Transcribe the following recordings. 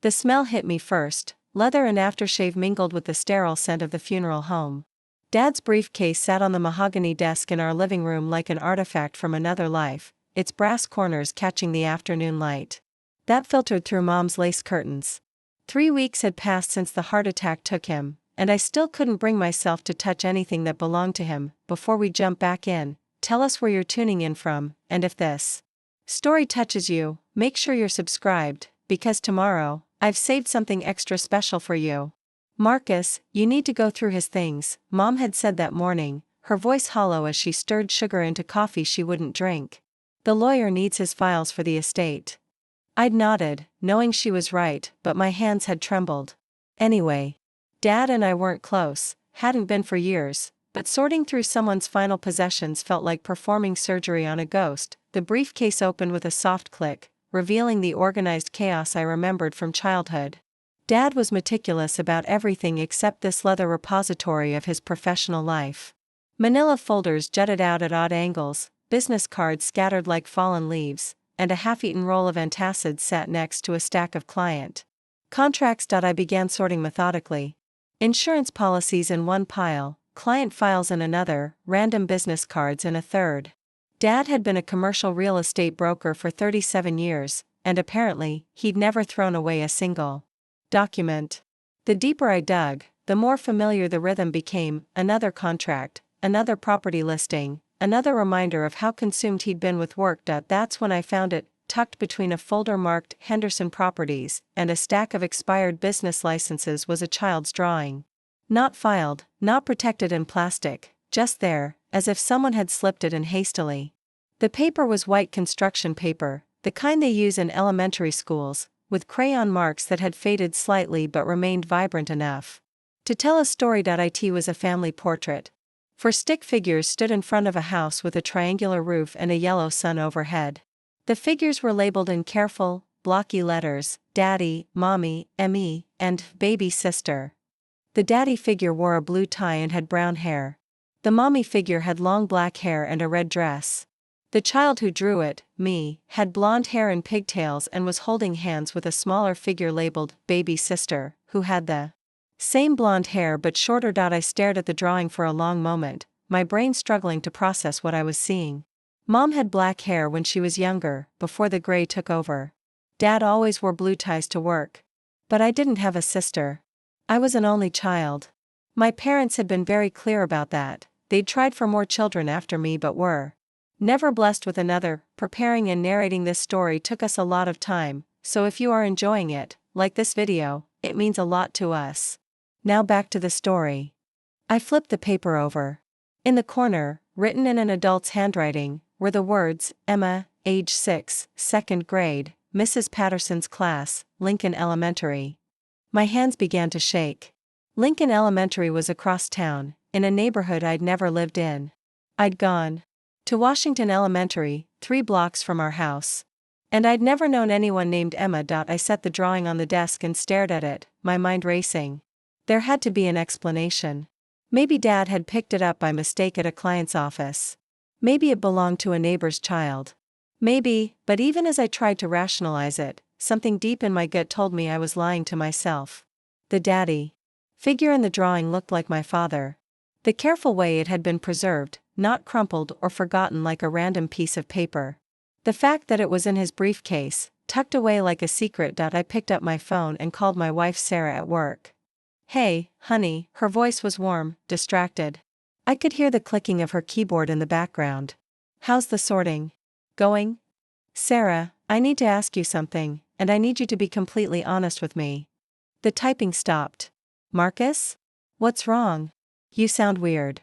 The smell hit me first, leather and aftershave mingled with the sterile scent of the funeral home. Dad's briefcase sat on the mahogany desk in our living room like an artifact from another life, its brass corners catching the afternoon light that filtered through Mom's lace curtains. 3 weeks had passed since the heart attack took him, and I still couldn't bring myself to touch anything that belonged to him. Before we jump back in, tell us where you're tuning in from, and if this story touches you, make sure you're subscribed, because tomorrow, I've saved something extra special for you. Marcus, you need to go through his things, Mom had said that morning, her voice hollow as she stirred sugar into coffee she wouldn't drink. The lawyer needs his files for the estate. I'd nodded, knowing she was right, but my hands had trembled. Anyway, Dad and I weren't close, hadn't been for years, but sorting through someone's final possessions felt like performing surgery on a ghost. The briefcase opened with a soft click, revealing the organized chaos I remembered from childhood. Dad was meticulous about everything except this leather repository of his professional life. Manila folders jutted out at odd angles, business cards scattered like fallen leaves, and a half-eaten roll of antacids sat next to a stack of client contracts. I began sorting methodically. Insurance policies in one pile, client files in another, random business cards in a third. Dad had been a commercial real estate broker for 37 years, and apparently, he'd never thrown away a single document. The deeper I dug, the more familiar the rhythm became: another contract, another property listing, another reminder of how consumed he'd been with work. That's when I found it, tucked between a folder marked Henderson Properties and a stack of expired business licenses was a child's drawing. Not filed, not protected in plastic, just there, as if someone had slipped it in hastily. The paper was white construction paper, the kind they use in elementary schools, with crayon marks that had faded slightly but remained vibrant enough to tell a story. It was a family portrait. 4 stick figures stood in front of a house with a triangular roof and a yellow sun overhead. The figures were labeled in careful, blocky letters: Daddy, Mommy, Emmy, and Baby Sister. The daddy figure wore a blue tie and had brown hair. The mommy figure had long black hair and a red dress. The child who drew it, me, had blonde hair and pigtails and was holding hands with a smaller figure labeled Baby Sister, who had the same blonde hair but shorter. I stared at the drawing for a long moment, my brain struggling to process what I was seeing. Mom had black hair when she was younger, before the gray took over. Dad always wore blue ties to work. But I didn't have a sister. I was an only child. My parents had been very clear about that. They'd tried for more children after me but were never blessed with another. Preparing and narrating this story took us a lot of time, so if you are enjoying it, like this video, it means a lot to us. Now back to the story. I flipped the paper over. In the corner, written in an adult's handwriting, were the words, Emma, age 6, 2nd grade, Mrs. Patterson's class, Lincoln Elementary. My hands began to shake. Lincoln Elementary was across town, in a neighborhood I'd never lived in. I'd gone to Washington Elementary, 3 blocks from our house. And I'd never known anyone named Emma. I set the drawing on the desk and stared at it, my mind racing. There had to be an explanation. Maybe Dad had picked it up by mistake at a client's office. Maybe it belonged to a neighbor's child. Maybe, but even as I tried to rationalize it, something deep in my gut told me I was lying to myself. The daddy figure in the drawing looked like my father. The careful way it had been preserved, not crumpled or forgotten like a random piece of paper. The fact that it was in his briefcase, tucked away like a secret. I picked up my phone and called my wife Sarah at work. Hey, honey, her voice was warm, distracted. I could hear the clicking of her keyboard in the background. How's the sorting going? Sarah, I need to ask you something, and I need you to be completely honest with me. The typing stopped. Marcus? What's wrong? You sound weird.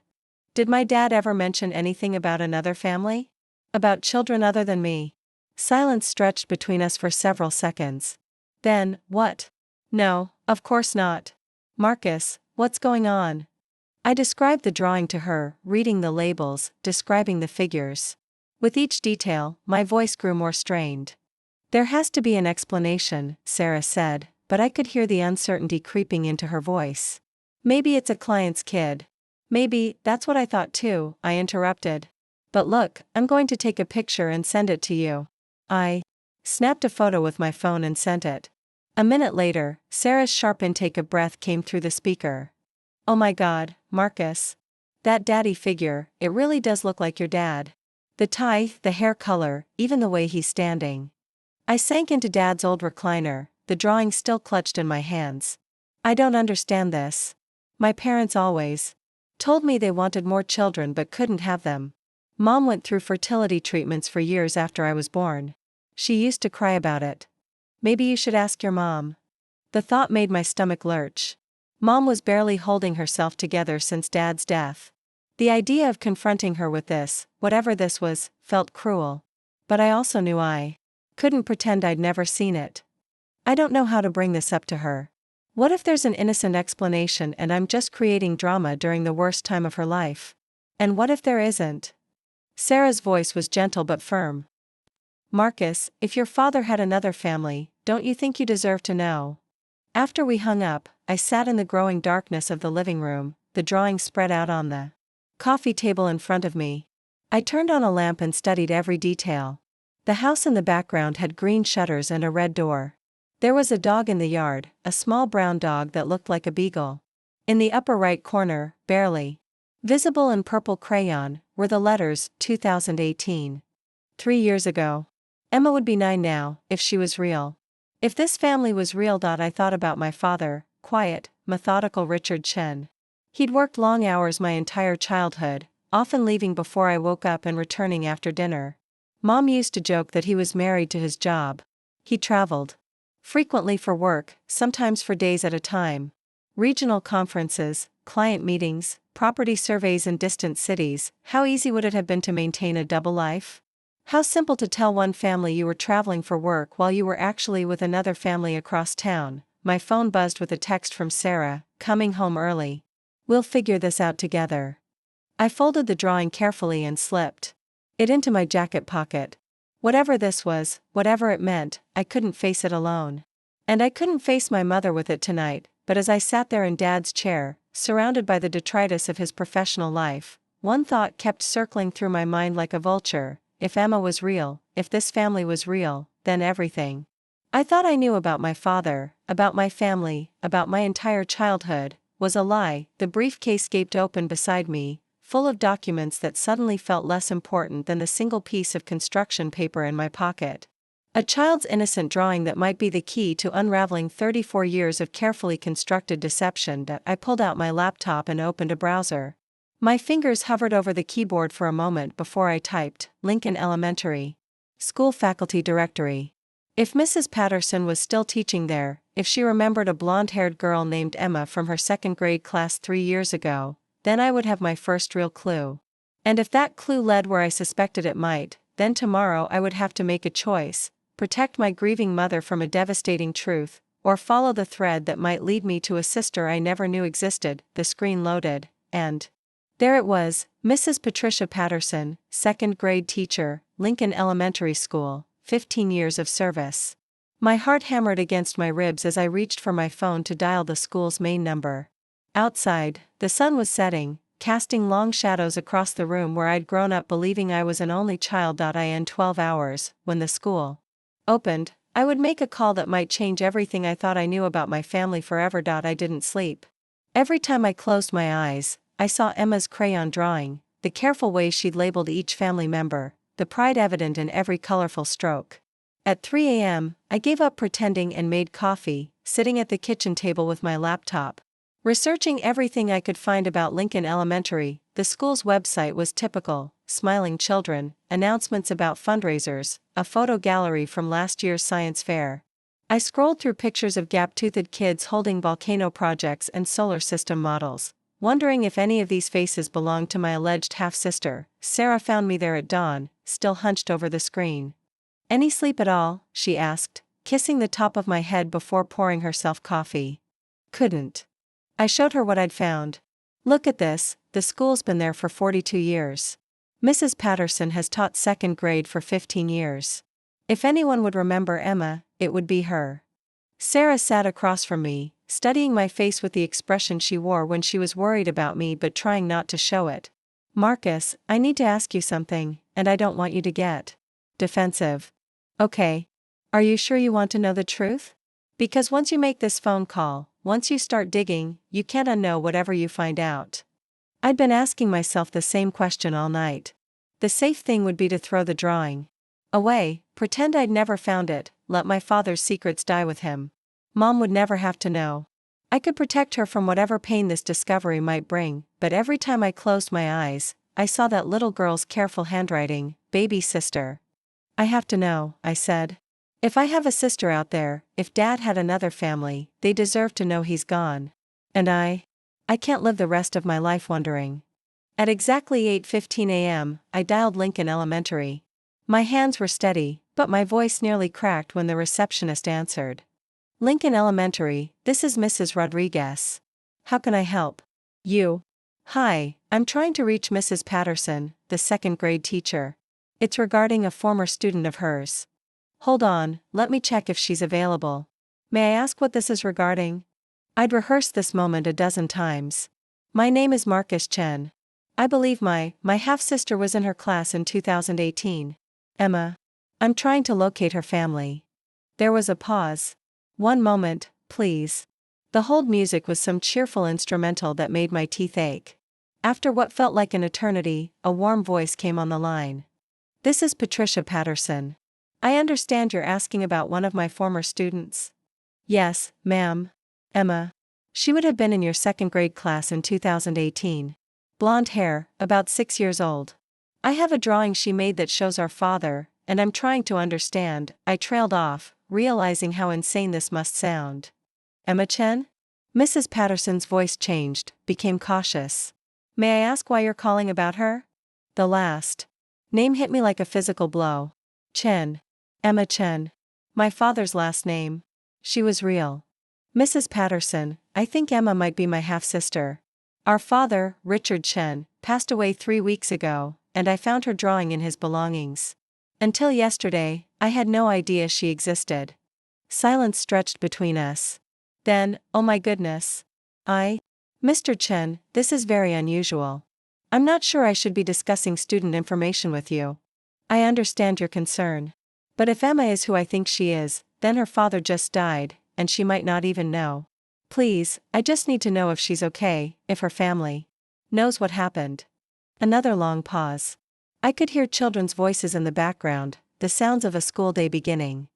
Did my dad ever mention anything about another family? About children other than me? Silence stretched between us for several seconds. Then, what? No, of course not. Marcus, what's going on? I described the drawing to her, reading the labels, describing the figures. With each detail, my voice grew more strained. There has to be an explanation, Sarah said, but I could hear the uncertainty creeping into her voice. Maybe it's a client's kid. Maybe, that's what I thought too, I interrupted. But look, I'm going to take a picture and send it to you. I snapped a photo with my phone and sent it. A minute later, Sarah's sharp intake of breath came through the speaker. "Oh my God, Marcus. That daddy figure, it really does look like your dad. The tie, the hair color, even the way he's standing." I sank into Dad's old recliner, the drawing still clutched in my hands. "I don't understand this. My parents always told me they wanted more children but couldn't have them. Mom went through fertility treatments for years after I was born. She used to cry about it. Maybe you should ask your mom." The thought made my stomach lurch. Mom was barely holding herself together since Dad's death. The idea of confronting her with this, whatever this was, felt cruel. But I also knew I couldn't pretend I'd never seen it. I don't know how to bring this up to her. What if there's an innocent explanation and I'm just creating drama during the worst time of her life? And what if there isn't? Sarah's voice was gentle but firm. "Marcus, if your father had another family, don't you think you deserve to know?" After we hung up, I sat in the growing darkness of the living room, the drawing spread out on the coffee table in front of me. I turned on a lamp and studied every detail. The house in the background had green shutters and a red door. There was a dog in the yard, a small brown dog that looked like a beagle. In the upper right corner, barely visible in purple crayon, were the letters 2018. 3 years ago. Emma would be 9 now, if she was real. If this family was real. I thought about my father, quiet, methodical Richard Chen. He'd worked long hours my entire childhood, often leaving before I woke up and returning after dinner. Mom used to joke that he was married to his job. He traveled frequently for work, sometimes for days at a time. Regional conferences, client meetings, property surveys in distant cities. How easy would it have been to maintain a double life? How simple to tell one family you were traveling for work while you were actually with another family across town. My phone buzzed with a text from Sarah, "Coming home early. We'll figure this out together." I folded the drawing carefully and slipped it into my jacket pocket. Whatever this was, whatever it meant, I couldn't face it alone. And I couldn't face my mother with it tonight, but as I sat there in Dad's chair, surrounded by the detritus of his professional life, one thought kept circling through my mind like a vulture. If Emma was real, if this family was real, then everything I thought I knew about my father, about my family, about my entire childhood, was a lie. The briefcase gaped open beside me, full of documents that suddenly felt less important than the single piece of construction paper in my pocket. A child's innocent drawing that might be the key to unraveling 34 years of carefully constructed deception. I pulled out my laptop and opened a browser. My fingers hovered over the keyboard for a moment before I typed, Lincoln Elementary School Faculty Directory. If Mrs. Patterson was still teaching there, if she remembered a blonde-haired girl named Emma from her second grade class 3 years ago, then I would have my first real clue. And if that clue led where I suspected it might, then tomorrow I would have to make a choice, protect my grieving mother from a devastating truth, or follow the thread that might lead me to a sister I never knew existed. The screen loaded, and there it was, Mrs. Patricia Patterson, second grade teacher, Lincoln Elementary School, 15 years of service. My heart hammered against my ribs as I reached for my phone to dial the school's main number. Outside, the sun was setting, casting long shadows across the room where I'd grown up believing I was an only child. In 12 hours, when the school opened, I would make a call that might change everything I thought I knew about my family forever. I didn't sleep. Every time I closed my eyes, I saw Emma's crayon drawing, the careful way she'd labeled each family member, the pride evident in every colorful stroke. At 3 a.m., I gave up pretending and made coffee, sitting at the kitchen table with my laptop, researching everything I could find about Lincoln Elementary. The school's website was typical: smiling children, announcements about fundraisers, a photo gallery from last year's science fair. I scrolled through pictures of gap-toothed kids holding volcano projects and solar system models, wondering if any of these faces belonged to my alleged half-sister. Sarah found me there at dawn, still hunched over the screen. "Any sleep at all?" she asked, kissing the top of my head before pouring herself coffee. "Couldn't." I showed her what I'd found. "Look at this, the school's been there for 42 years. Mrs. Patterson has taught second grade for 15 years. If anyone would remember Emma, it would be her." Sarah sat across from me, studying my face with the expression she wore when she was worried about me but trying not to show it. "Marcus, I need to ask you something, and I don't want you to get defensive." "Okay. Are you sure you want to know the truth?" Because once you make this phone call, once you start digging, you can't unknow whatever you find out. I'd been asking myself the same question all night. The safe thing would be to throw the drawing away, pretend I'd never found it, let my father's secrets die with him. Mom would never have to know. I could protect her from whatever pain this discovery might bring, but every time I closed my eyes, I saw that little girl's careful handwriting, baby sister. I have to know, I said. If I have a sister out there, if Dad had another family, they deserve to know he's gone. And I can't live the rest of my life wondering. At exactly 8:15 a.m., I dialed Lincoln Elementary. My hands were steady, but my voice nearly cracked when the receptionist answered. Lincoln Elementary, this is Mrs. Rodriguez. How can I help you? Hi, I'm trying to reach Mrs. Patterson, the second-grade teacher. It's regarding a former student of hers. Hold on, let me check if she's available. May I ask what this is regarding? I'd rehearsed this moment a dozen times. My name is Marcus Chen. I believe my half-sister was in her class in 2018. Emma. I'm trying to locate her family. There was a pause. One moment, please. The hold music was some cheerful instrumental that made my teeth ache. After what felt like an eternity, a warm voice came on the line. This is Patricia Patterson. I understand you're asking about one of my former students. Yes, ma'am. Emma. She would have been in your second-grade class in 2018. Blonde hair, about 6 years old. I have a drawing she made that shows our father, and I'm trying to understand. I trailed off, realizing how insane this must sound. Emma Chen? Mrs. Patterson's voice changed, became cautious. May I ask why you're calling about her? The last name hit me like a physical blow. Chen. Emma Chen. My father's last name. She was real. Mrs. Patterson, I think Emma might be my half-sister. Our father, Richard Chen, passed away 3 weeks ago, and I found her drawing in his belongings. Until yesterday, I had no idea she existed. Silence stretched between us. Then, oh my goodness. Mr. Chen, this is very unusual. I'm not sure I should be discussing student information with you. I understand your concern. But if Emma is who I think she is, then her father just died, and she might not even know. Please, I just need to know if she's okay, if her family knows what happened. Another long pause. I could hear children's voices in the background, the sounds of a school day beginning.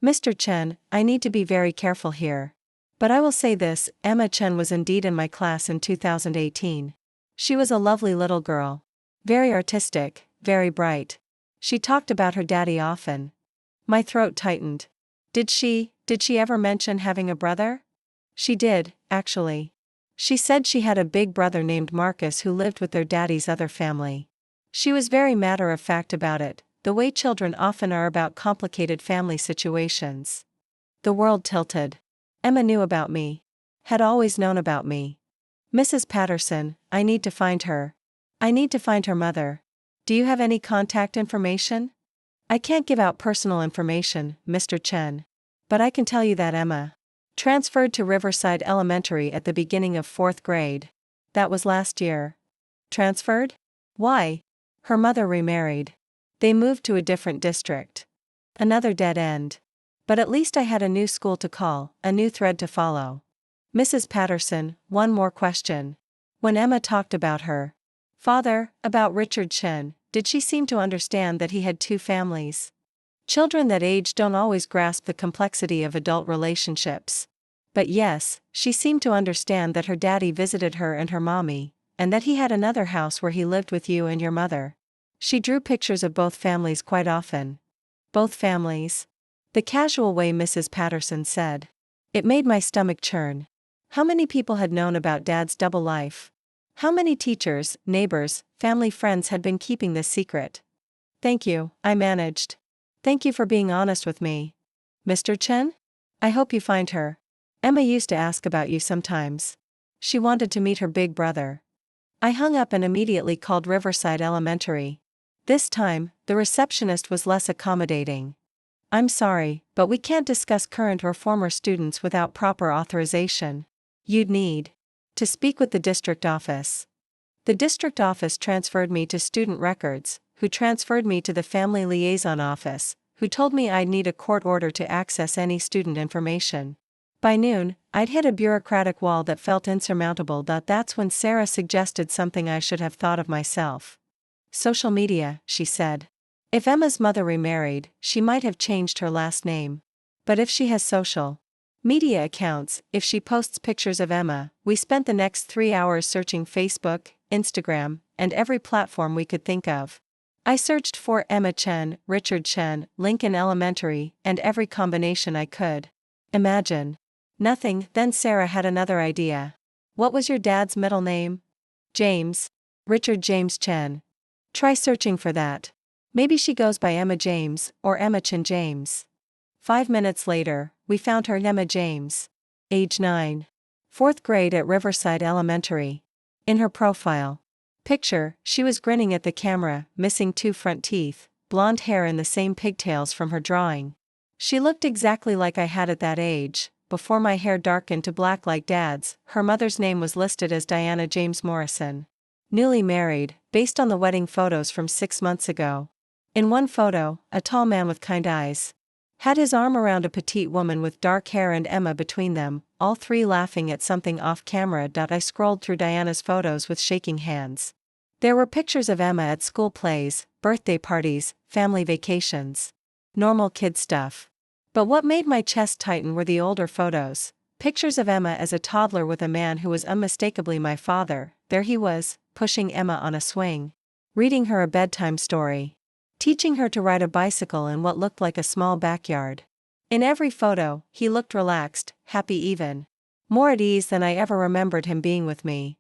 Mr. Chen, I need to be very careful here. But I will say this, Emma Chen was indeed in my class in 2018. She was a lovely little girl. Very artistic, very bright. She talked about her daddy often. My throat tightened. Did she ever mention having a brother? She did, actually. She said she had a big brother named Marcus who lived with their daddy's other family. She was very matter-of-fact about it, the way children often are about complicated family situations. The world tilted. Emma knew about me. Had always known about me. Mrs. Patterson, I need to find her. I need to find her mother. Do you have any contact information? I can't give out personal information, Mr. Chen. But I can tell you that Emma transferred to Riverside Elementary at the beginning of 4th grade. That was last year. Transferred? Why? Her mother remarried. They moved to a different district. Another dead end. But at least I had a new school to call, a new thread to follow. Mrs. Patterson, one more question. When Emma talked about her father, about Richard Chen, did she seem to understand that he had 2 families? Children that age don't always grasp the complexity of adult relationships. But yes, she seemed to understand that her daddy visited her and her mommy, and that he had another house where he lived with you and your mother. She drew pictures of both families quite often. Both families? The casual way Mrs. Patterson said. It made my stomach churn. How many people had known about Dad's double life? How many teachers, neighbors, family friends had been keeping this secret? Thank you, I managed. Thank you for being honest with me. Mr. Chen? I hope you find her. Emma used to ask about you sometimes. She wanted to meet her big brother. I hung up and immediately called Riverside Elementary. This time, the receptionist was less accommodating. I'm sorry, but we can't discuss current or former students without proper authorization. You'd need to speak with the district office. The district office transferred me to student records, who transferred me to the family liaison office, who told me I'd need a court order to access any student information. By noon, I'd hit a bureaucratic wall that felt insurmountable. That's when Sarah suggested something I should have thought of myself. Social media, she said. If Emma's mother remarried, she might have changed her last name. But if she has social media accounts, if she posts pictures of Emma, we spent the next 3 hours searching Facebook, Instagram, and every platform we could think of. I searched for Emma Chen, Richard Chen, Lincoln Elementary, and every combination I could imagine. Nothing. Then Sarah had another idea. What was your dad's middle name? James. Richard James Chen. Try searching for that. Maybe she goes by Emma James, or Emma Chen James. 5 minutes later, we found her, Emma James. Age 9. 4th grade at Riverside Elementary. In her profile picture, she was grinning at the camera, missing 2 front teeth, blonde hair and the same pigtails from her drawing. She looked exactly like I had at that age, before my hair darkened to black like Dad's. Her mother's name was listed as Diana James Morrison. Newly married, based on the wedding photos from 6 months ago. In one photo, a tall man with kind eyes had his arm around a petite woman with dark hair and Emma between them, all three laughing at something off camera. I scrolled through Diana's photos with shaking hands. There were pictures of Emma at school plays, birthday parties, family vacations. Normal kid stuff. But what made my chest tighten were the older photos. Pictures of Emma as a toddler with a man who was unmistakably my father. There he was, pushing Emma on a swing. Reading her a bedtime story. Teaching her to ride a bicycle in what looked like a small backyard. In every photo, he looked relaxed, happy, even more at ease than I ever remembered him being with me.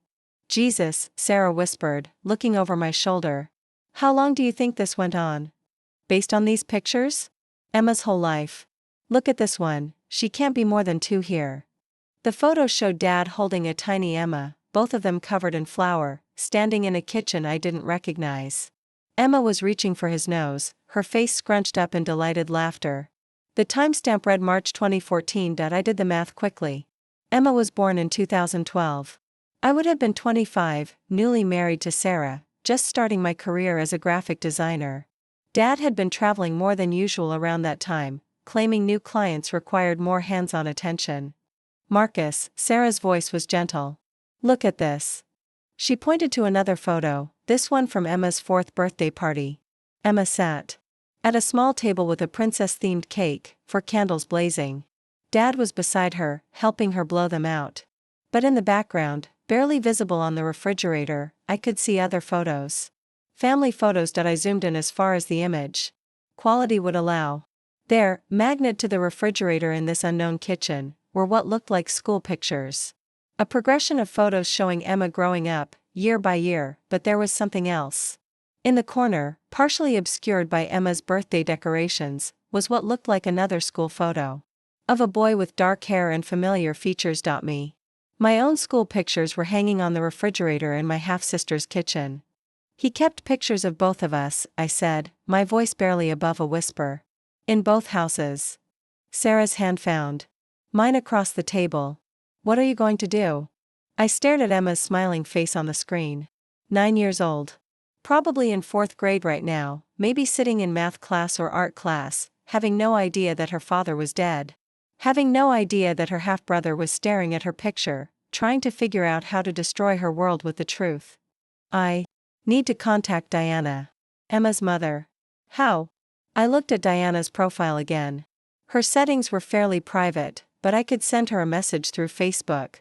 Jesus, Sarah whispered, looking over my shoulder. How long do you think this went on? Based on these pictures? Emma's whole life. Look at this one, she can't be more than 2 here. The photo showed Dad holding a tiny Emma, both of them covered in flour, standing in a kitchen I didn't recognize. Emma was reaching for his nose, her face scrunched up in delighted laughter. The timestamp read March 2014. I did the math quickly. Emma was born in 2012. I would have been 25, newly married to Sarah, just starting my career as a graphic designer. Dad had been traveling more than usual around that time, claiming new clients required more hands-on attention. Marcus, Sarah's voice was gentle. Look at this. She pointed to another photo, this one from Emma's 4th birthday party. Emma sat at a small table with a princess-themed cake, for candles blazing. Dad was beside her, helping her blow them out. But in the background, barely visible on the refrigerator, I could see other photos. Family photos. I zoomed in as far as the image quality would allow. There, magnet to the refrigerator in this unknown kitchen, were what looked like school pictures. A progression of photos showing Emma growing up, year by year, but there was something else. In the corner, partially obscured by Emma's birthday decorations, was what looked like another school photo. Of a boy with dark hair and familiar features. Me. My own school pictures were hanging on the refrigerator in my half-sister's kitchen. He kept pictures of both of us, I said, my voice barely above a whisper. In both houses. Sarah's hand found mine across the table. What are you going to do? I stared at Emma's smiling face on the screen. 9 years old. Probably in 4th grade right now, maybe sitting in math class or art class, having no idea that her father was dead. Having no idea that her half-brother was staring at her picture, trying to figure out how to destroy her world with the truth. I need to contact Diana. Emma's mother. How? I looked at Diana's profile again. Her settings were fairly private, but I could send her a message through Facebook.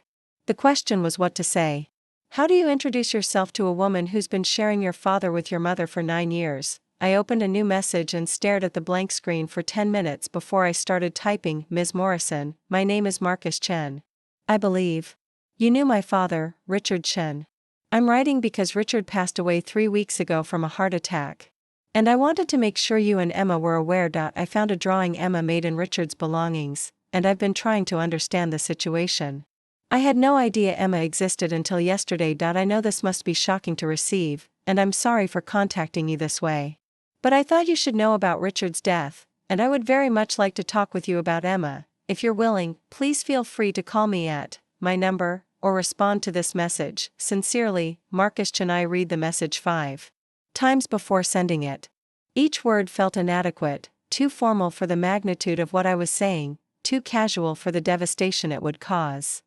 The question was what to say. How do you introduce yourself to a woman who's been sharing your father with your mother for 9 years? I opened a new message and stared at the blank screen for 10 minutes before I started typing. Ms. Morrison, my name is Marcus Chen. I believe you knew my father, Richard Chen. I'm writing because Richard passed away 3 weeks ago from a heart attack. And I wanted to make sure you and Emma were aware. I found a drawing Emma made in Richard's belongings, and I've been trying to understand the situation. I had no idea Emma existed until yesterday. I know this must be shocking to receive, and I'm sorry for contacting you this way. But I thought you should know about Richard's death, and I would very much like to talk with you about Emma. If you're willing, please feel free to call me at my number, or respond to this message. Sincerely, Marcus Chen. I read the message 5 times before sending it. Each word felt inadequate, too formal for the magnitude of what I was saying, too casual for the devastation it would cause.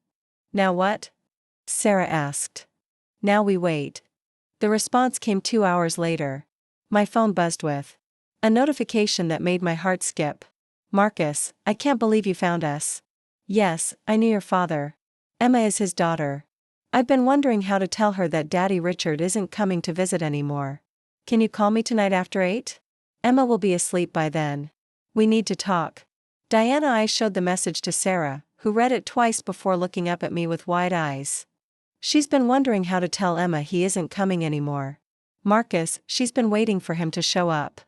Now what? Sarah asked. Now we wait. The response came 2 hours later. My phone buzzed with a notification that made my heart skip. Marcus, I can't believe you found us. Yes, I knew your father. Emma is his daughter. I've been wondering how to tell her that Daddy Richard isn't coming to visit anymore. Can you call me tonight after 8? Emma will be asleep by then. We need to talk. Diana. I showed the message to Sarah, who read it twice before looking up at me with wide eyes. She's been wondering how to tell Emma he isn't coming anymore. Marcus, she's been waiting for him to show up.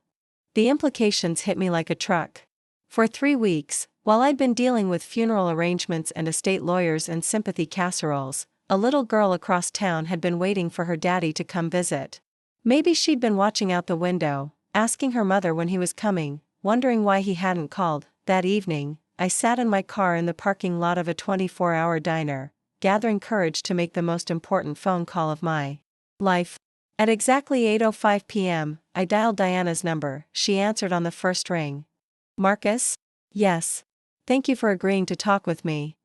The implications hit me like a truck. For 3 weeks, while I'd been dealing with funeral arrangements and estate lawyers and sympathy casseroles, a little girl across town had been waiting for her daddy to come visit. Maybe she'd been watching out the window, asking her mother when he was coming, wondering why he hadn't called. That evening, I sat in my car in the parking lot of a 24-hour diner, gathering courage to make the most important phone call of my life. At exactly 8:05 p.m., I dialed Diana's number. She answered on the first ring. Marcus? Yes. Thank you for agreeing to talk with me.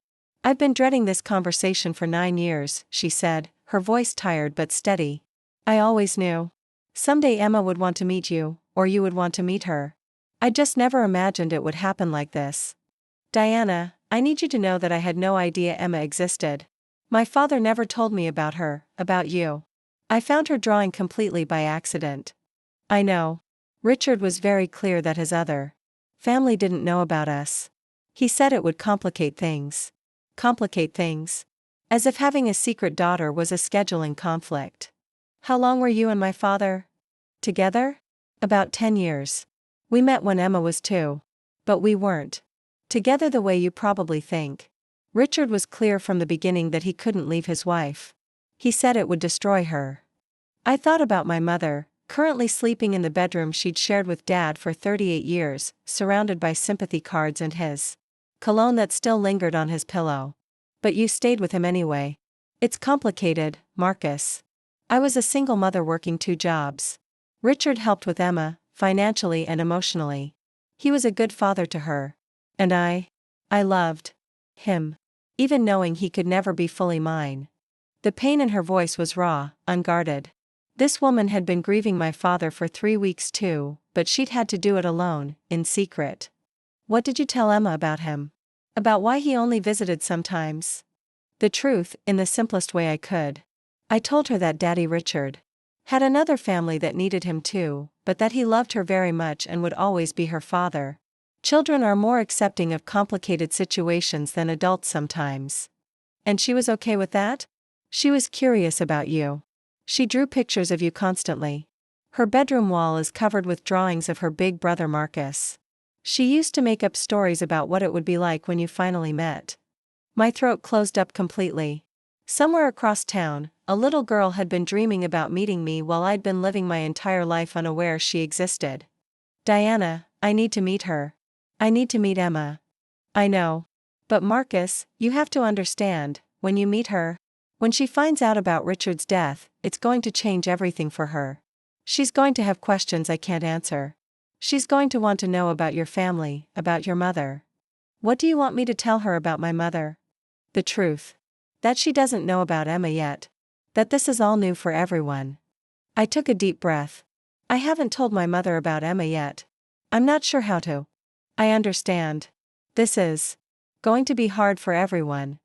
I've been dreading this conversation for 9 years, she said, her voice tired but steady. I always knew. Someday Emma would want to meet you, or you would want to meet her. I just never imagined it would happen like this. Diana, I need you to know that I had no idea Emma existed. My father never told me about her, about you. I found her drawing completely by accident. I know. Richard was very clear that his other family didn't know about us. He said it would complicate things. Complicate things? As if having a secret daughter was a scheduling conflict. How long were you and my father together? About 10 years. We met when Emma was 2. But we weren't together the way you probably think. Richard was clear from the beginning that he couldn't leave his wife. He said it would destroy her. I thought about my mother, currently sleeping in the bedroom she'd shared with Dad for 38 years, surrounded by sympathy cards and his cologne that still lingered on his pillow. But you stayed with him anyway. It's complicated, Marcus. I was a single mother working 2 jobs. Richard helped with Emma, financially and emotionally. He was a good father to her. And I loved him. Even knowing he could never be fully mine. The pain in her voice was raw, unguarded. This woman had been grieving my father for 3 weeks too, but she'd had to do it alone, in secret. What did you tell Emma about him? About why he only visited sometimes? The truth, in the simplest way I could. I told her that Daddy Richard had another family that needed him too, but that he loved her very much and would always be her father. Children are more accepting of complicated situations than adults sometimes. And she was okay with that? She was curious about you. She drew pictures of you constantly. Her bedroom wall is covered with drawings of her big brother Marcus. She used to make up stories about what it would be like when you finally met. My throat closed up completely. Somewhere across town, a little girl had been dreaming about meeting me while I'd been living my entire life unaware she existed. Diana, I need to meet her. I need to meet Emma. I know. But Marcus, you have to understand, when you meet her, when she finds out about Richard's death, it's going to change everything for her. She's going to have questions I can't answer. She's going to want to know about your family, about your mother. What do you want me to tell her about my mother? The truth. That she doesn't know about Emma yet. That this is all new for everyone. I took a deep breath. I haven't told my mother about Emma yet. I'm not sure how to. I understand. This is going to be hard for everyone.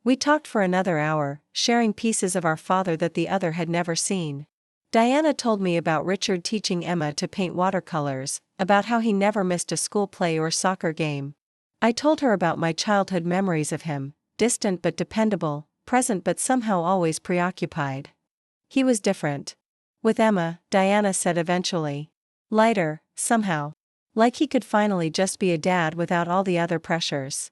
We talked for another hour, sharing pieces of our father that the other had never seen. Diana told me about Richard teaching Emma to paint watercolors, about how he never missed a school play or soccer game. I told her about my childhood memories of him, distant but dependable, present but somehow always preoccupied. He was different. With Emma, Diana said eventually. Lighter, somehow. Like he could finally just be a dad without all the other pressures.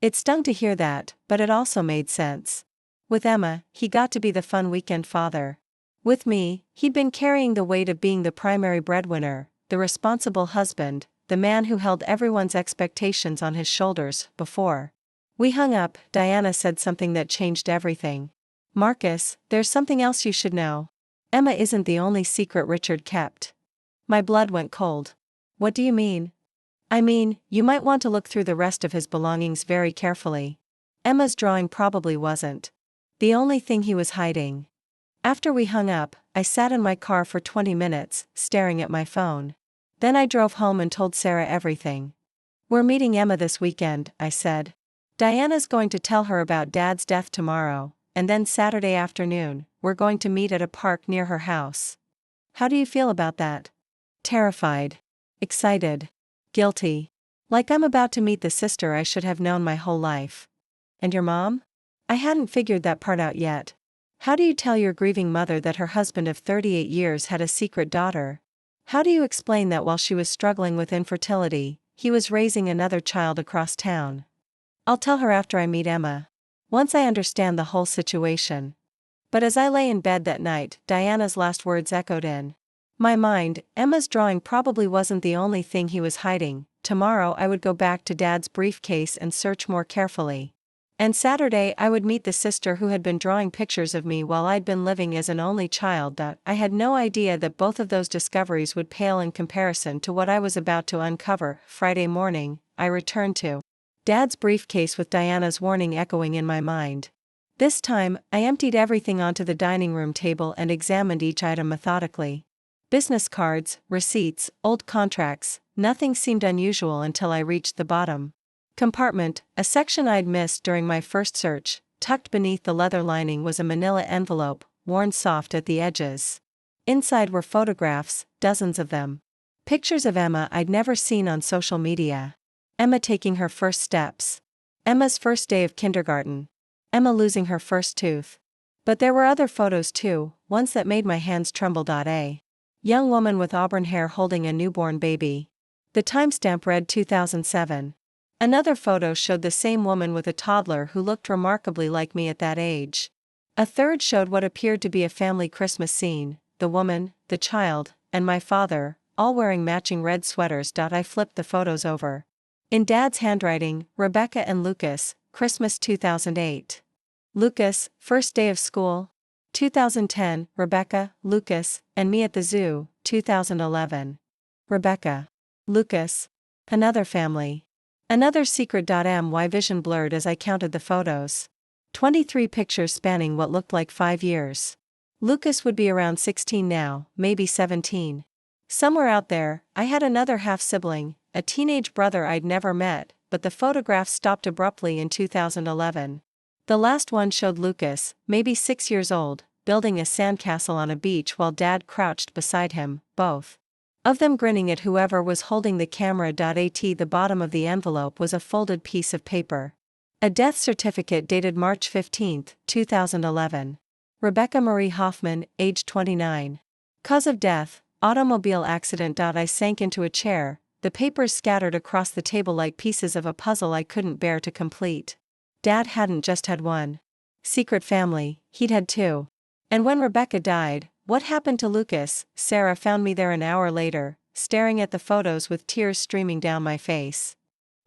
It stung to hear that, but it also made sense. With Emma, he got to be the fun weekend father. With me, he'd been carrying the weight of being the primary breadwinner, the responsible husband, the man who held everyone's expectations on his shoulders, before. We hung up. Diana said something that changed everything. Marcus, there's something else you should know. Emma isn't the only secret Richard kept. My blood went cold. What do you mean? I mean, you might want to look through the rest of his belongings very carefully. Emma's drawing probably wasn't the only thing he was hiding. After we hung up, I sat in my car for 20 minutes, staring at my phone. Then I drove home and told Sarah everything. We're meeting Emma this weekend, I said. Diana's going to tell her about Dad's death tomorrow, and then Saturday afternoon, we're going to meet at a park near her house. How do you feel about that? Terrified. Excited. Guilty. Like I'm about to meet the sister I should have known my whole life. And your mom? I hadn't figured that part out yet. How do you tell your grieving mother that her husband of 38 years had a secret daughter? How do you explain that while she was struggling with infertility, he was raising another child across town? I'll tell her after I meet Emma. Once I understand the whole situation. But as I lay in bed that night, Diana's last words echoed in my mind. Emma's drawing probably wasn't the only thing he was hiding. Tomorrow I would go back to Dad's briefcase and search more carefully. And Saturday I would meet the sister who had been drawing pictures of me while I'd been living as an only child. I had no idea that both of those discoveries would pale in comparison to what I was about to uncover. Friday morning, I returned to Dad's briefcase with Diana's warning echoing in my mind. This time, I emptied everything onto the dining room table and examined each item methodically. Business cards, receipts, old contracts, nothing seemed unusual until I reached the bottom compartment, a section I'd missed during my first search. Tucked beneath the leather lining was a manila envelope, worn soft at the edges. Inside were photographs, dozens of them. Pictures of Emma I'd never seen on social media. Emma taking her first steps. Emma's first day of kindergarten. Emma losing her first tooth. But there were other photos too, ones that made my hands tremble. A young woman with auburn hair holding a newborn baby. The timestamp read 2007. Another photo showed the same woman with a toddler who looked remarkably like me at that age. A third showed what appeared to be a family Christmas scene, the woman, the child, and my father, all wearing matching red sweaters. I flipped the photos over. In Dad's handwriting, Rebecca and Lucas, Christmas 2008. Lucas, first day of school. 2010, Rebecca, Lucas, and me at the zoo, 2011. Rebecca. Lucas. Another family. Another secret. My vision blurred as I counted the photos. 23 pictures spanning what looked like 5 years. Lucas would be around 16 now, maybe 17. Somewhere out there, I had another half-sibling, a teenage brother I'd never met, but the photographs stopped abruptly in 2011. The last one showed Lucas, maybe 6 years old, building a sandcastle on a beach while Dad crouched beside him, both of them grinning at whoever was holding the camera. At the bottom of the envelope was a folded piece of paper. A death certificate dated March 15, 2011. Rebecca Marie Hoffman, age 29. Cause of death, automobile accident. I sank into a chair, the papers scattered across the table like pieces of a puzzle I couldn't bear to complete. Dad hadn't just had one secret family, he'd had two. And when Rebecca died, what happened to Lucas? Sarah found me there an hour later, staring at the photos with tears streaming down my face.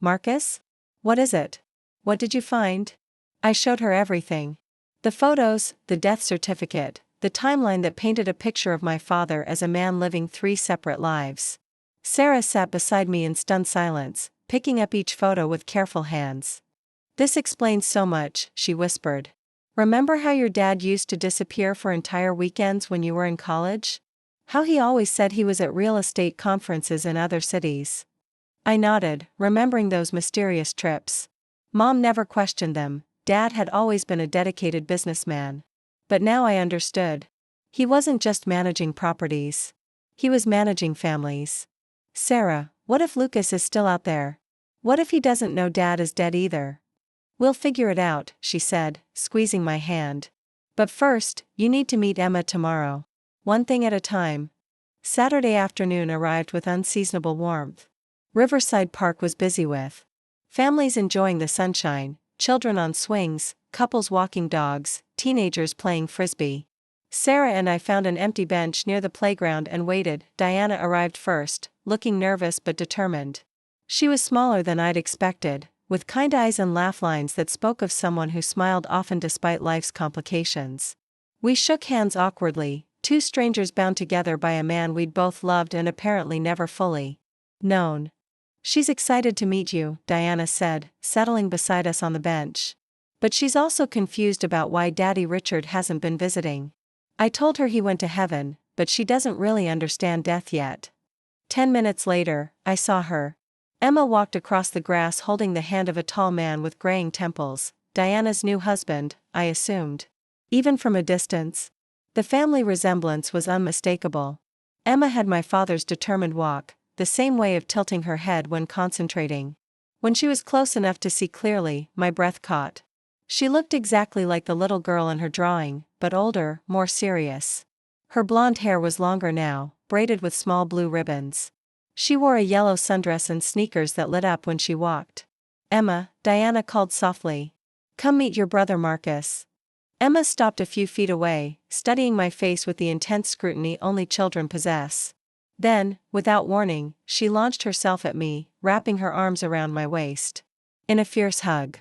Marcus? What is it? What did you find? I showed her everything. The photos, the death certificate, the timeline that painted a picture of my father as a man living 3 separate lives. Sarah sat beside me in stunned silence, picking up each photo with careful hands. This explains so much, she whispered. Remember how your dad used to disappear for entire weekends when you were in college? How he always said he was at real estate conferences in other cities. I nodded, remembering those mysterious trips. Mom never questioned them. Dad had always been a dedicated businessman. But now I understood. He wasn't just managing properties. He was managing families. Sarah, what if Lucas is still out there? What if he doesn't know Dad is dead either? We'll figure it out, she said, squeezing my hand. But first, you need to meet Emma tomorrow. One thing at a time. Saturday afternoon arrived with unseasonable warmth. Riverside Park was busy with families enjoying the sunshine, children on swings, couples walking dogs, teenagers playing frisbee. Sarah and I found an empty bench near the playground and waited. Diana arrived first, looking nervous but determined. She was smaller than I'd expected, with kind eyes and laugh lines that spoke of someone who smiled often despite life's complications. We shook hands awkwardly, two strangers bound together by a man we'd both loved and apparently never fully known. She's excited to meet you, Diana said, settling beside us on the bench. But she's also confused about why Daddy Richard hasn't been visiting. I told her he went to heaven, but she doesn't really understand death yet. 10 minutes later, I saw her. Emma walked across the grass holding the hand of a tall man with graying temples, Diana's new husband, I assumed. Even from a distance, the family resemblance was unmistakable. Emma had my father's determined walk, the same way of tilting her head when concentrating. When she was close enough to see clearly, my breath caught. She looked exactly like the little girl in her drawing, but older, more serious. Her blonde hair was longer now, braided with small blue ribbons. She wore a yellow sundress and sneakers that lit up when she walked. Emma, Diana called softly. Come meet your brother Marcus. Emma stopped a few feet away, studying my face with the intense scrutiny only children possess. Then, without warning, she launched herself at me, wrapping her arms around my waist. In a fierce hug.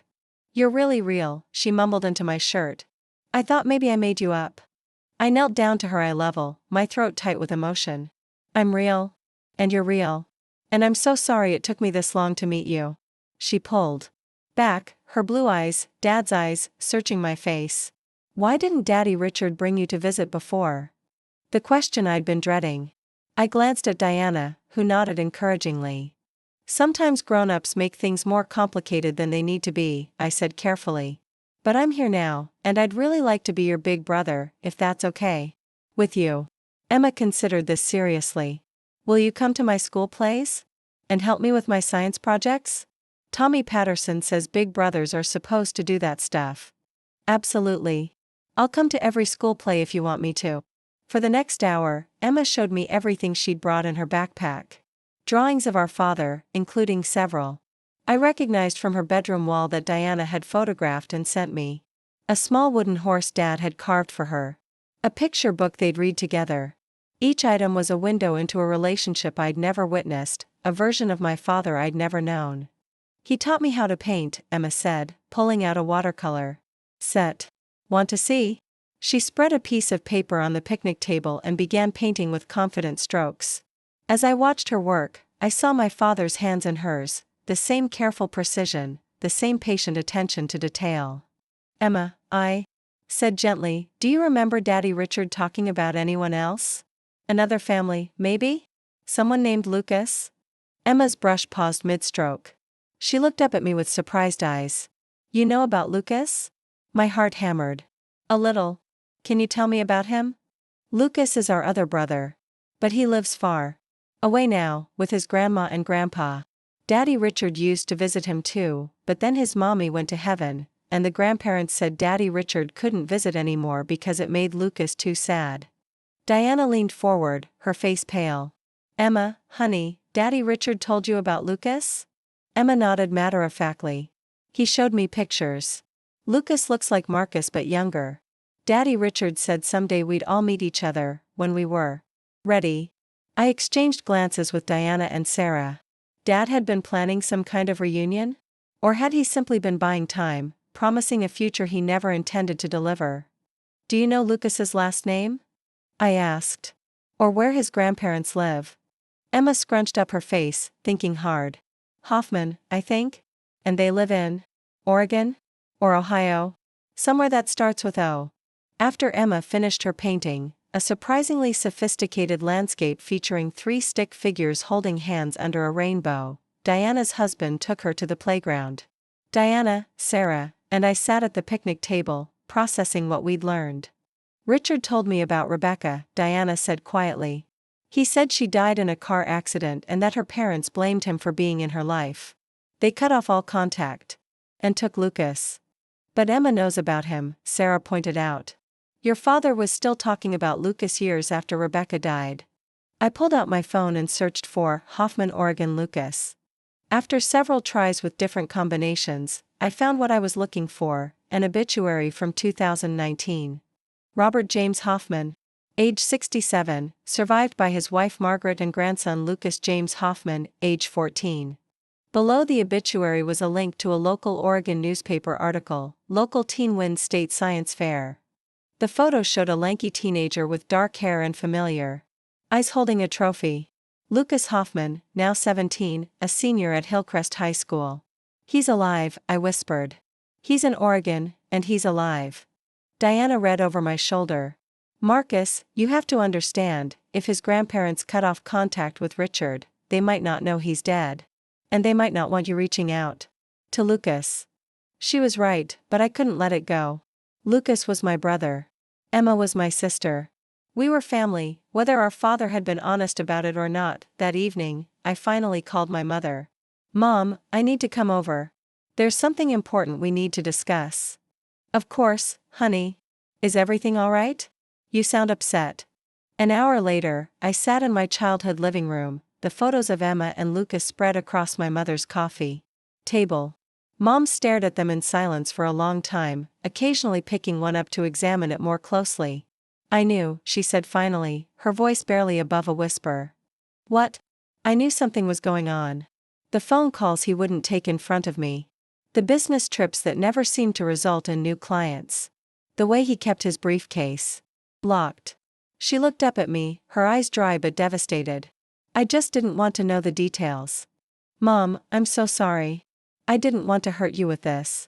You're really real, she mumbled into my shirt. I thought maybe I made you up. I knelt down to her eye level, my throat tight with emotion. I'm real. And you're real. And I'm so sorry it took me this long to meet you. She pulled back, her blue eyes, Dad's eyes, searching my face. Why didn't Daddy Richard bring you to visit before? The question I'd been dreading. I glanced at Diana, who nodded encouragingly. Sometimes grown-ups make things more complicated than they need to be, I said carefully. But I'm here now, and I'd really like to be your big brother, if that's okay. With you. Emma considered this seriously. Will you come to my school plays? And help me with my science projects? Tommy Patterson says big brothers are supposed to do that stuff. Absolutely. I'll come to every school play if you want me to. For the next hour, Emma showed me everything she'd brought in her backpack. Drawings of our father, including several. I recognized from her bedroom wall that Diana had photographed and sent me. A small wooden horse Dad had carved for her. A picture book they'd read together. Each item was a window into a relationship I'd never witnessed, a version of my father I'd never known. He taught me how to paint, Emma said, pulling out a watercolor set. Want to see? She spread a piece of paper on the picnic table and began painting with confident strokes. As I watched her work, I saw my father's hands in hers, the same careful precision, the same patient attention to detail. Emma, I said gently, do you remember Daddy Richard talking about anyone else? Another family, maybe? Someone named Lucas? Emma's brush paused mid-stroke. She looked up at me with surprised eyes. You know about Lucas? My heart hammered. A little. Can you tell me about him? Lucas is our other brother. But he lives far away now, with his grandma and grandpa. Daddy Richard used to visit him too, but then his mommy went to heaven, and the grandparents said Daddy Richard couldn't visit anymore because it made Lucas too sad. Diana leaned forward, her face pale. Emma, honey, Daddy Richard told you about Lucas? Emma nodded matter-of-factly. He showed me pictures. Lucas looks like Marcus but younger. Daddy Richard said someday we'd all meet each other, when we were ready. I exchanged glances with Diana and Sarah. Dad had been planning some kind of reunion? Or had he simply been buying time, promising a future he never intended to deliver? Do you know Lucas's last name? I asked. Or where his grandparents live? Emma scrunched up her face, thinking hard. Hoffman, I think? And they live in Oregon? Or Ohio? Somewhere that starts with O. After Emma finished her painting, a surprisingly sophisticated landscape featuring 3 stick figures holding hands under a rainbow, Diana's husband took her to the playground. Diana, Sarah, and I sat at the picnic table, processing what we'd learned. Richard told me about Rebecca, Diana said quietly. He said she died in a car accident and that her parents blamed him for being in her life. They cut off all contact. And took Lucas. But Emma knows about him, Sarah pointed out. Your father was still talking about Lucas years after Rebecca died. I pulled out my phone and searched for Hoffman, Oregon Lucas. After several tries with different combinations, I found what I was looking for, an obituary from 2019. Robert James Hoffman, age 67, survived by his wife Margaret and grandson Lucas James Hoffman, age 14. Below the obituary was a link to a local Oregon newspaper article, Local Teen Wins State Science Fair. The photo showed a lanky teenager with dark hair and familiar eyes holding a trophy. Lucas Hoffman, now 17, a senior at Hillcrest High School. He's alive, I whispered. He's in Oregon, and he's alive. Diana read over my shoulder. Marcus, you have to understand, if his grandparents cut off contact with Richard, they might not know he's dead. And they might not want you reaching out to Lucas. She was right, but I couldn't let it go. Lucas was my brother. Emma was my sister. We were family, whether our father had been honest about it or not. That evening, I finally called my mother. Mom, I need to come over. There's something important we need to discuss. Of course, honey. Is everything all right? You sound upset. An hour later, I sat in my childhood living room, the photos of Emma and Lucas spread across my mother's coffee table. Mom stared at them in silence for a long time, occasionally picking one up to examine it more closely. I knew, she said finally, her voice barely above a whisper. What? I knew something was going on. The phone calls he wouldn't take in front of me. The business trips that never seemed to result in new clients. The way he kept his briefcase locked. She looked up at me, her eyes dry but devastated. I just didn't want to know the details. Mom, I'm so sorry. I didn't want to hurt you with this.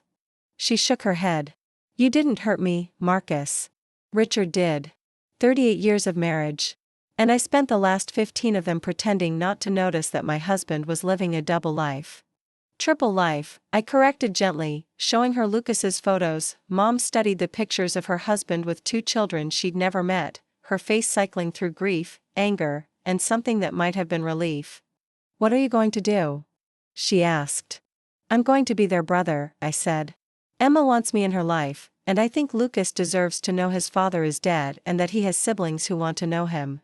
She shook her head. You didn't hurt me, Marcus. Richard did. 38 years of marriage. And I spent the last 15 of them pretending not to notice that my husband was living a double life. Triple life, I corrected gently, showing her Lucas's photos. Mom studied the pictures of her husband with 2 children she'd never met, her face cycling through grief, anger, and something that might have been relief. What are you going to do? She asked. I'm going to be their brother, I said. Emma wants me in her life, and I think Lucas deserves to know his father is dead and that he has siblings who want to know him.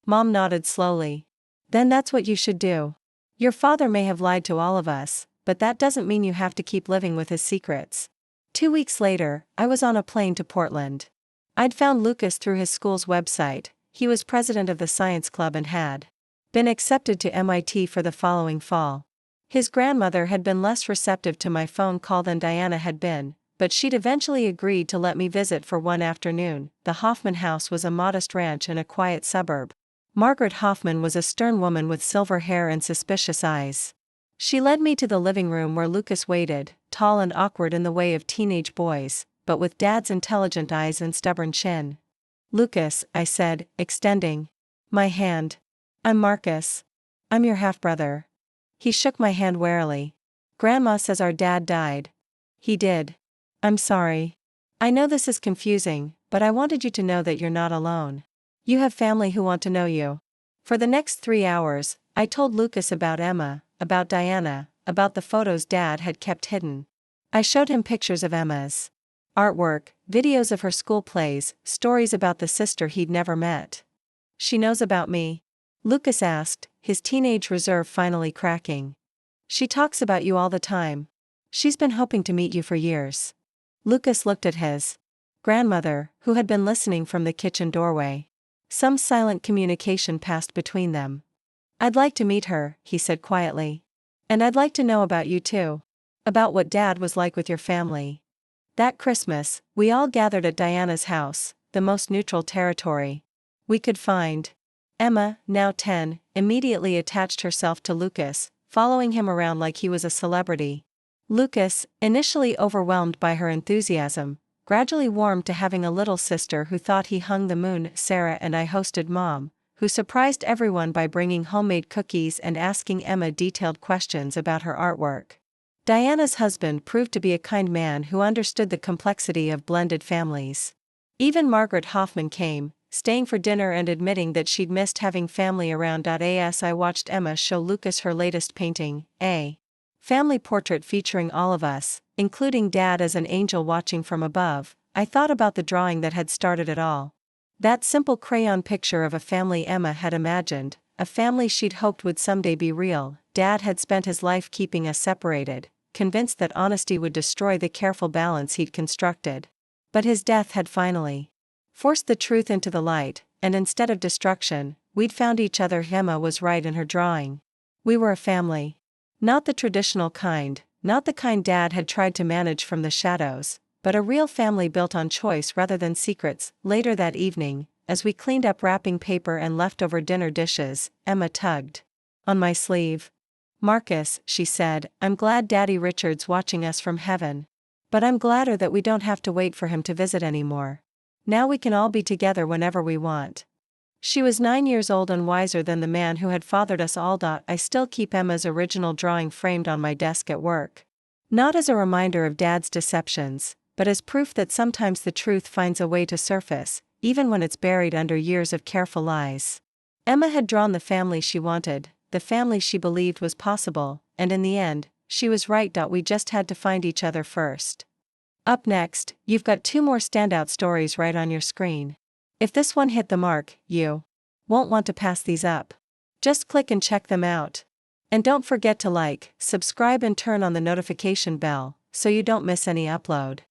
Mom nodded slowly. Then that's what you should do. Your father may have lied to all of us, but that doesn't mean you have to keep living with his secrets. 2 weeks later, I was on a plane to Portland. I'd found Lucas through his school's website. He was president of the science club and had been accepted to MIT for the following fall. His grandmother had been less receptive to my phone call than Diana had been, but she'd eventually agreed to let me visit for one afternoon. The Hoffman house was a modest ranch in a quiet suburb. Margaret Hoffman was a stern woman with silver hair and suspicious eyes. She led me to the living room where Lucas waited, tall and awkward in the way of teenage boys, but with Dad's intelligent eyes and stubborn chin. Lucas, I said, extending my hand. I'm Marcus. I'm your half-brother. He shook my hand warily. Grandma says our dad died. He did. I'm sorry. I know this is confusing, but I wanted you to know that you're not alone. You have family who want to know you. For the next 3 hours, I told Lucas about Emma, about Diana, about the photos Dad had kept hidden. I showed him pictures of Emma's artwork, videos of her school plays, stories about the sister he'd never met. She knows about me? Lucas asked, his teenage reserve finally cracking. She talks about you all the time. She's been hoping to meet you for years. Lucas looked at his grandmother, who had been listening from the kitchen doorway. Some silent communication passed between them. I'd like to meet her, he said quietly. And I'd like to know about you too. About what Dad was like with your family. That Christmas, we all gathered at Diana's house, the most neutral territory we could find. Emma, now 10, immediately attached herself to Lucas, following him around like he was a celebrity. Lucas, initially overwhelmed by her enthusiasm, gradually warmed to having a little sister who thought he hung the moon. Sarah and I hosted Mom, who surprised everyone by bringing homemade cookies and asking Emma detailed questions about her artwork. Diana's husband proved to be a kind man who understood the complexity of blended families. Even Margaret Hoffman came, staying for dinner and admitting that she'd missed having family around. As I watched Emma show Lucas her latest painting, a family portrait featuring all of us, including Dad as an angel watching from above, I thought about the drawing that had started it all. That simple crayon picture of a family Emma had imagined, a family she'd hoped would someday be real. Dad had spent his life keeping us separated, convinced that honesty would destroy the careful balance he'd constructed. But his death had finally forced the truth into the light, and instead of destruction, we'd found each other. Emma was right in her drawing. We were a family. Not the traditional kind, not the kind Dad had tried to manage from the shadows, but a real family built on choice rather than secrets. Later that evening, as we cleaned up wrapping paper and leftover dinner dishes. Emma tugged on my sleeve. Marcus, she said, I'm glad Daddy Richard's watching us from heaven. But I'm gladder that we don't have to wait for him to visit anymore. Now we can all be together whenever we want. She was 9 years old and wiser than the man who had fathered us all. I still keep Emma's original drawing framed on my desk at work. Not as a reminder of Dad's deceptions, but as proof that sometimes the truth finds a way to surface, even when it's buried under years of careful lies. Emma had drawn the family she wanted, the family she believed was possible, and in the end, she was right. We just had to find each other first. Up next, you've got 2 more standout stories right on your screen. If this one hit the mark, you won't want to pass these up. Just click and check them out. And don't forget to like, subscribe and turn on the notification bell, so you don't miss any upload.